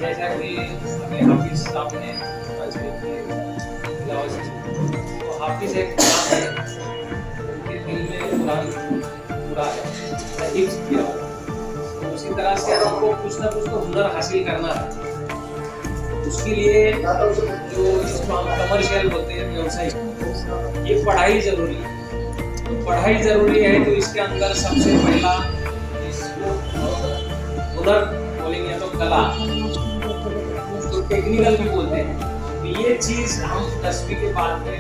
जैसा कि अभी हाफिज साहब ने तो हाफिज एक कुरान है, उनके दिल में कुरान पूरा है, हिफ्ज किया हुआ। तो उसी तरह से हमको कुछ ना कुछ तो हुनर हासिल करना है। उसके लिए जो इसको हम कमर्शियल बोलते हैं, व्यवसाय, ये पढ़ाई जरूरी है। तो पढ़ाई जरूरी है, तो इसके अंदर सबसे पहला इसको हुनर बोलेंगे तो कला, तो टेक्निकल भी बोलते हैं। तो ये चीज हम 10वीं के बाद में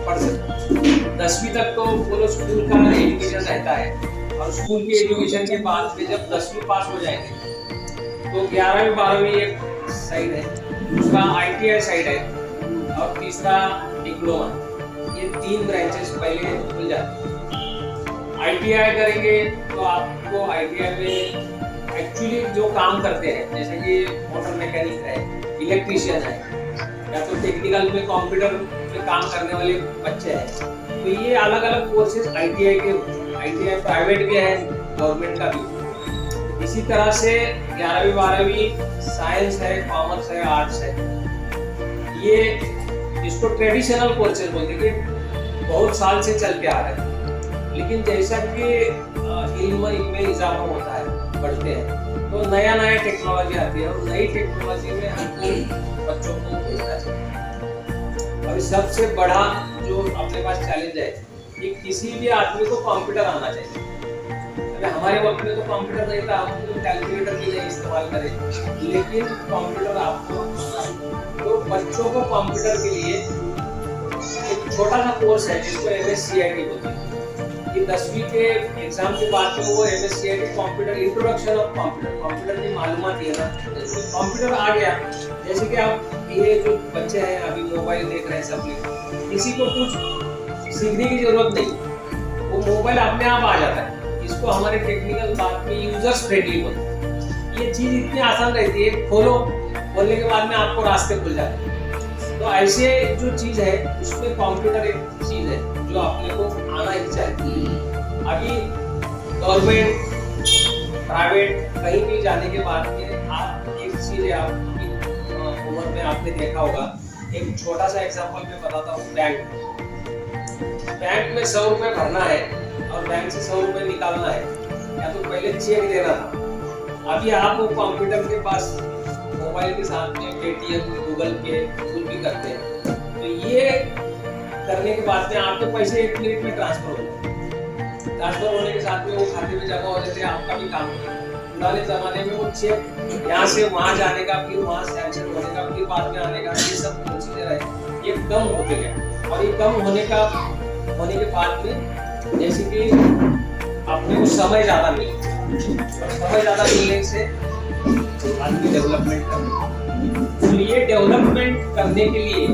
पढ़ सकते हैं। 10वीं तक तो पूरा स्कूल का एजुकेशन रहता है, और स्कूल के एजुकेशन के बाद में जब 10वीं पास हो जाएंगे तो 11वीं 12वीं एक साइड है, दूसरा ITI साइड है, और तीसरा डिप्लोमा। ये 3 ब्रांचेस पहले खुल जाते हैं। ITI करेंगे तो आपको ITI में एक्चुअली जो काम करते हैं, जैसे कि मोटर मैकेनिक है, इलेक्ट्रीशियन है, या तो टेक्निकल में कंप्यूटर में काम करने वाले बच्चे हैं, तो ये अलग अलग कोर्सेज ITI के होते हैं। ITI प्राइवेट भी है, गवर्नमेंट का भी। इसी तरह से 11वीं 12वीं साइंस है, कॉमर्स है, आर्ट्स है। ये इसको ट्रेडिशनल कोर्सेज बोलते हैं कि बहुत साल से चलते आ रहे हैं, लेकिन जैसा कि इल्म में इजाफा होता है, बढ़ते हैं, तो नया नया टेक्नोलॉजी आती है, और नई टेक्नोलॉजी में हमको बच्चों को भेजना चाहिए। और सबसे बड़ा जो अपने पास चैलेंज है कि किसी भी आदमी को कंप्यूटर आना चाहिए। हमारे वक्त में तो कंप्यूटर नहीं था, हम तो कैलकुलेटर भी नहीं इस्तेमाल करें, लेकिन कंप्यूटर आपको, तो बच्चों को कंप्यूटर के लिए एक छोटा सा कोर्स है जिसको MSCIT बोलते हैं। ये 10वीं के एग्जाम के बाद में वो MSCIT computer, introduction of computer, computer की मालूमात है ना, कंप्यूटर आ गया। जैसे कि आप ये जो बच्चे हैं अभी मोबाइल देख रहे हैं सब लोग, किसी को कुछ सीखने की जरूरत नहीं, वो मोबाइल अपने आप आ जाता है। इसको हमारे टेक्निकल बात में यूजर्स फ्रेंडली बोलते हैं। ये चीज इतनी आसान रहती है, खोलो, खोलने के बाद में आपको रास्ते खुल जाते हैं। तो ऐसे जो चीज है उसमें कंप्यूटर एक चीज है जो अपने को आना ही चाहिए। अभी गवर्नमेंट, प्राइवेट, कहीं भी जाने के बाद में आप एक चीज है, आपकी उम्र में आपने देखा होगा, एक छोटा सा एग्जांपल मैं बताता हूँ। बैंक में 100 रुपए भरना है और बैंक से 100 रुपए निकालना है, या तो पहले चेक देना था। अभी आप वो कंप्यूटर के पास मोबाइल के साथ में पेटीएम, गूगल पे कुछ भी करते हैं, तो ये करने के बाद में आपके पैसे 1 मिनट में ट्रांसफर हो जाते। ट्रांसफर होने के साथ में वो खाते में जमा हो जाते हैं, आपका भी काम होता है। पुराने जमाने में वो चेक यहाँ से वहाँ जाने का, फिर वहाँ सैंक्शन होने का, फिर बाद में आने का, ये सब प्रोसीजर है, ये कम होते गए। और ये कम होने के बाद में जैसे कि अपने को समय ज्यादा मिले, और समय ज्यादा मिलने से आदमी डेवलपमेंट करने, तो ये डेवलपमेंट करने के लिए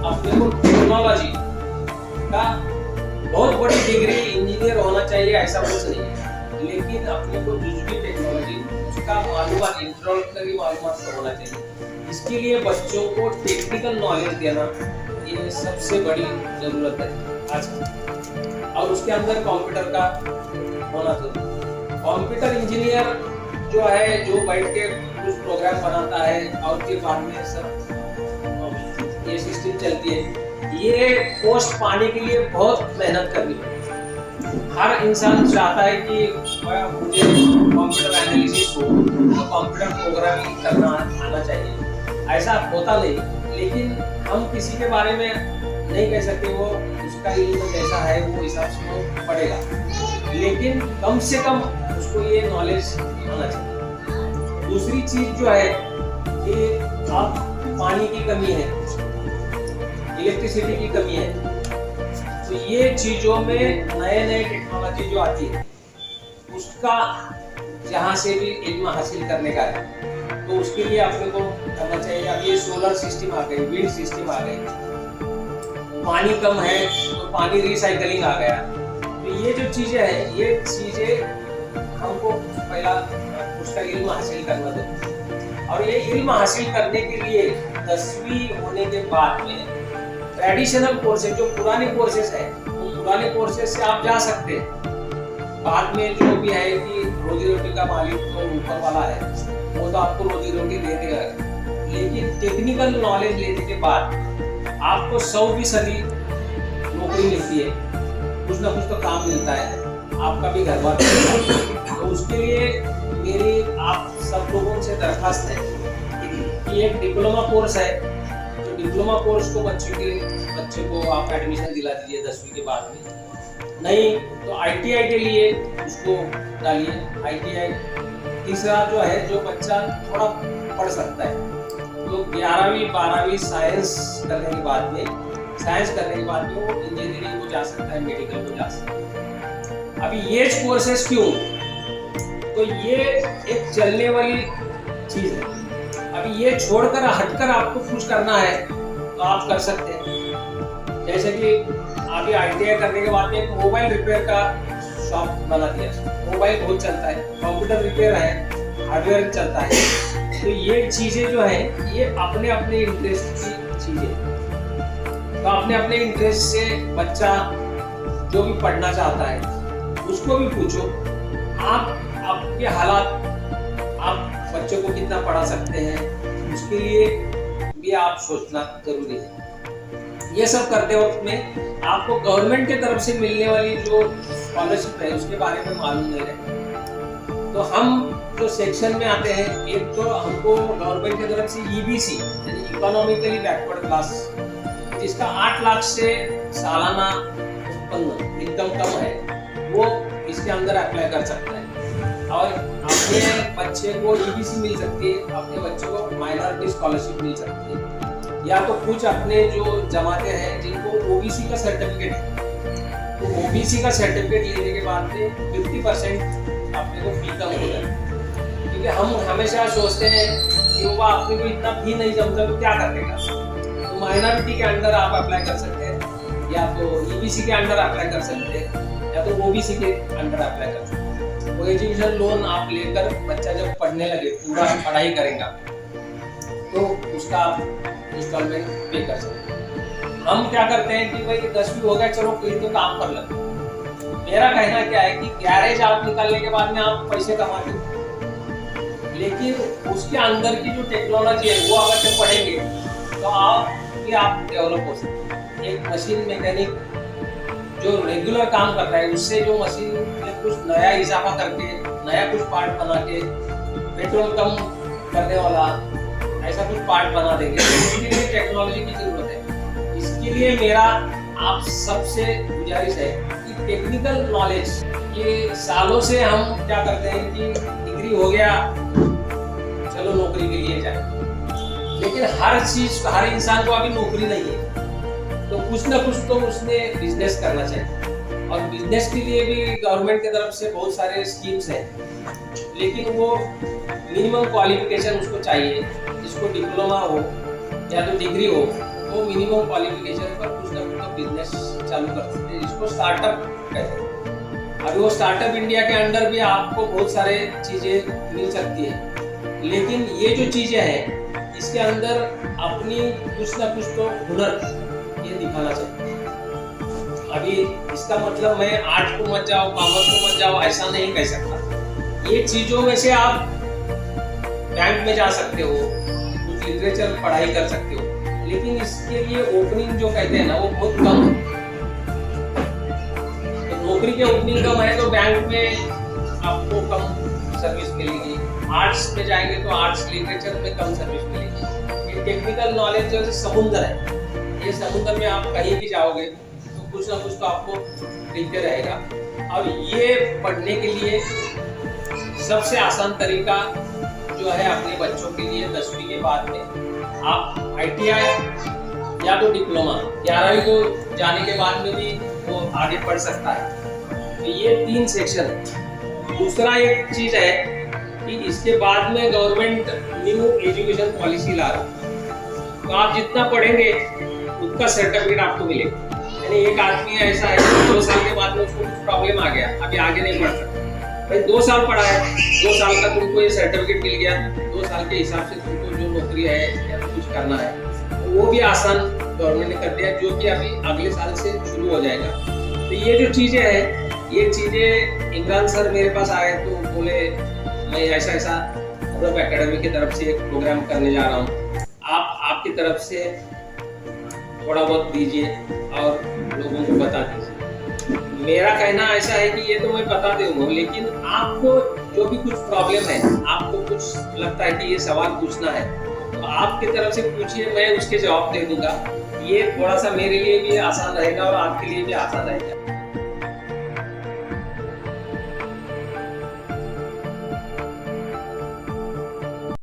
अपने को टेक्नोलॉजी का बहुत बड़ी डिग्री इंजीनियर होना चाहिए ऐसा कुछ नहीं है, लेकिन अपने को जो भी टेक्नोलॉजी उसका मालूमात, इंट्रोडक्टरी मालूमात होना चाहिए। इसके लिए बच्चों को टेक्निकल नॉलेज देना ये सबसे बड़ी जरूरत है आज की, और उसके अंदर कंप्यूटर का होना चाहिए। कंप्यूटर इंजीनियर जो है, जो बैठ के कुछ प्रोग्राम बनाता है और फिर बाद में सब ये सिस्टम चलती है, ये पोस्ट पाने के लिए बहुत मेहनत करनी पड़ती है। हर इंसान चाहता है कि मुझे कंप्यूटर एनालिसिस हो, तो कंप्यूटर प्रोग्रामिंग करना आना चाहिए, ऐसा होता नहीं। लेकिन हम किसी के बारे में नहीं कह सकते, वो उसका इल्म कैसा है वो हिसाब से वो पढ़ेगा, लेकिन कम से कम उसको ये नॉलेज होना चाहिए। दूसरी चीज जो है कि आप पानी की कमी है, इलेक्ट्रिसिटी की कमी है, तो ये चीजों में नए नए टेक्नोलॉजी जो आती है उसका जहाँ से भी इल्म हासिल करने का है, तो उसके लिए अपने को करना चाहिए। अब ये सोलर सिस्टम आ गई, विंड सिस्टम आ गई, पानी कम है तो पानी रिसाइकलिंग आ गया। तो ये जो चीजें हैं, ये चीजें हमको पहला उसका इल्म हासिल करना चाहिए। और ये इल्म हासिल करने के लिए 10वीं होने के बाद में ट्रेडिशनल कोर्सेज, जो पुराने कोर्सेज है, तो पुराने कोर्सेज से आप जा सकते हैं। बाद में जो भी है कि रोजी रोटी का मालिक तो ऊपर वाला है, वो वो तो आपको रोजी रोटी दे देगा, लेकिन टेक्निकल नॉलेज लेने के बाद आपको 100% नौकरी मिलती है, कुछ ना कुछ तो काम मिलता है, आपका भी घर बार। तो उसके लिए मेरी आप सब लोगों से दरखास्त है कि एक डिप्लोमा कोर्स है, तो डिप्लोमा कोर्स को बच्चे को आप एडमिशन दिला दीजिए 10वीं के बाद में। नहीं तो ITI के लिए उसको डालिए, ITI। तीसरा जो है, जो बच्चा थोड़ा पढ़ सकता है, तो 11वीं 12वीं साइंस करने के बाद में वो इंजीनियरिंग को जा सकता है, मेडिकल को जा सकता है। अभी ये कोर्सेस क्यों? तो ये एक चलने वाली चीज है। अभी ये छोड़कर हटकर आपको कुछ करना है तो आप कर सकते हैं। जैसे कि अभी ITI करने के बाद में एक मोबाइल रिपेयर का शॉप बना दिया। मोबाइल बहुत चलता है, कंप्यूटर रिपेयर है, हार्डवेयर चलता है। तो ये चीजें जो है ये अपने अपने इंटरेस्ट की चीजें। तो अपने अपने इंटरेस्ट से बच्चा जो भी पढ़ना चाहता है उसको भी पूछो। आपके हालात, आप बच्चों को कितना पढ़ा सकते हैं, उसके लिए भी आप सोचना जरूरी है। ये सब करते वक्त में आपको गवर्नमेंट के तरफ से मिलने वाली जो स्कॉलरशिप है उसके बारे में मालूम नहीं रहता। तो हम जो सेक्शन में आते हैं, एक तो हमको गवर्नमेंट की तरफ से EBC यानी इकोनॉमिकली बैकवर्ड क्लास, जिसका 8 लाख से सालाना उत्पन्न इनकम कम है, वो इसके अंदर अप्लाई कर सकता है। और अपने बच्चे को EBC मिल सकती है, अपने बच्चे को माइनॉरिटी स्कॉलरशिप मिल सकती है। या तो कुछ अपने जो जमाते हैं जिनको OBC का सर्टिफिकेट है, तो OBC का सर्टिफिकेट लेने के बाद में 50% अपने को फी कम हो जाए। क्योंकि हम हमेशा सोचते हैं कि वो अपने को इतना फी नहीं जमता तो क्या करेगा। तो माइनॉरिटी के अंडर आप अप्लाई कर सकते हैं, या तो EBC के अंडर अप्लाई कर सकते हैं, या तो OBC के अंडर अप्लाई कर सकते हैं। वो एजुकेशन लोन आप लेकर बच्चा जब पढ़ने लगे, पूरा पढ़ाई करेगा, तो उसका आप इंस्टॉलमेंट पे कर सकते हैं। हम क्या करते हैं कि भाई 10वीं हो गया, चलो कोई तो काम कर लेते हैं। मेरा कहना क्या है कि गैरेज आप निकालने के बाद में आप पैसे कमाते हो, लेकिन उसके अंदर की जो टेक्नोलॉजी है वो अगर जब पढ़ेंगे तो आप डेवलप हो सकते हैं। एक मशीन मैकेनिक जो रेगुलर काम करता है, उससे जो मशीन में कुछ नया इजाफा करके नया कुछ पार्ट बना के पेट्रोल कम करने वाला ऐसा कुछ पार्ट बना देंगे, तो उसके लिए टेक्नोलॉजी की जरूरत है। इसके लिए मेरा आप सबसे गुजारिश है कि टेक्निकल नॉलेज, ये सालों से हम क्या करते हैं कि डिग्री हो गया चलो नौकरी के लिए जाए, लेकिन हर इंसान को अभी नौकरी नहीं है, तो कुछ ना कुछ तो उसने बिजनेस करना चाहिए। और बिजनेस के लिए भी गवर्नमेंट की तरफ से बहुत सारे स्कीम्स हैं, लेकिन वो मिनिमम क्वालिफिकेशन उसको चाहिए। जिसको डिप्लोमा हो या तो डिग्री हो, वो मिनिमम क्वालिफिकेशन पर कुछ ना कुछ बिजनेस चालू कर सकते हैं, जिसको स्टार्टअप कहते हैं। अभी वो स्टार्टअप इंडिया के अंडर भी आपको बहुत सारे चीजें मिल सकती है, लेकिन ये जो चीजें हैं इसके अंदर अपनी कुछ ना कुछ तो हुनर ये दिखाना चाहिए। अभी इसका मतलब मैं आर्ट को मत जाओ, कॉमर्स को मत जाओ, ऐसा नहीं कह सकता। ये चीजों में से आप बैंक में जा सकते हो, कुछ लिटरेचर पढ़ाई कर सकते हो, लेकिन इसके लिए ओपनिंग जो कहते हैं ना वो बहुत कम है। तो नौकरी के ओपनिंग कम है तो बैंक में आपको कम सर्विस मिलेगी। आर्ट्स में जाएंगे तो आर्ट्स लिटरेचर में कम सर्विस मिलेगी। ये टेक्निकल नॉलेज जैसे समुद्र है, ये समुद्र में आप कहीं भी जाओगे तो कुछ ना कुछ तो आपको दिखते रहेगा। अब ये पढ़ने के लिए सबसे आसान तरीका जो है अपने बच्चों के लिए 10वीं के बाद में आप ITI या तो डिप्लोमा, 11वीं को जाने के बाद में भी वो आगे पढ़ सकता है। तो ये 3 सेक्शन है। दूसरा एक चीज है कि इसके बाद में गवर्नमेंट न्यू एजुकेशन पॉलिसी ला रहा है, तो आप जितना पढ़ेंगे उनका सर्टिफिकेट आपको मिलेगा। यानी एक आदमी ऐसा है 2 साल के बाद में उसको कुछ प्रॉब्लम आ गया, अभी आगे नहीं पढ़ सकता, भाई 2 साल पढ़ा है, 2 साल का तुमको ये सर्टिफिकेट मिल गया, 2 साल के हिसाब से तुमको जो नौकरी है या कुछ करना है वो भी आसान गवर्नमेंट ने कर दिया, जो कि अभी अगले साल से शुरू हो जाएगा। तो ये जो चीजें हैं, ये चीजें इमरान सर मेरे पास आए तो बोले मैं ऐसा पूरब एकेडमी की तरफ से एक प्रोग्राम करने जा रहा हूँ। आप आपकी तरफ से थोड़ा बहुत दीजिए और लोगों को बता दीजिए। मेरा कहना ऐसा है कि ये तो मैं बता दूंगा, लेकिन आपको जो भी कुछ प्रॉब्लम है, आपको कुछ लगता है कि ये सवाल पूछना है, तो आपकी तरफ से पूछिए, मैं उसके जवाब दे दूंगा। ये थोड़ा सा मेरे लिए भी आसान रहेगा और आपके लिए भी आसान रहेगा।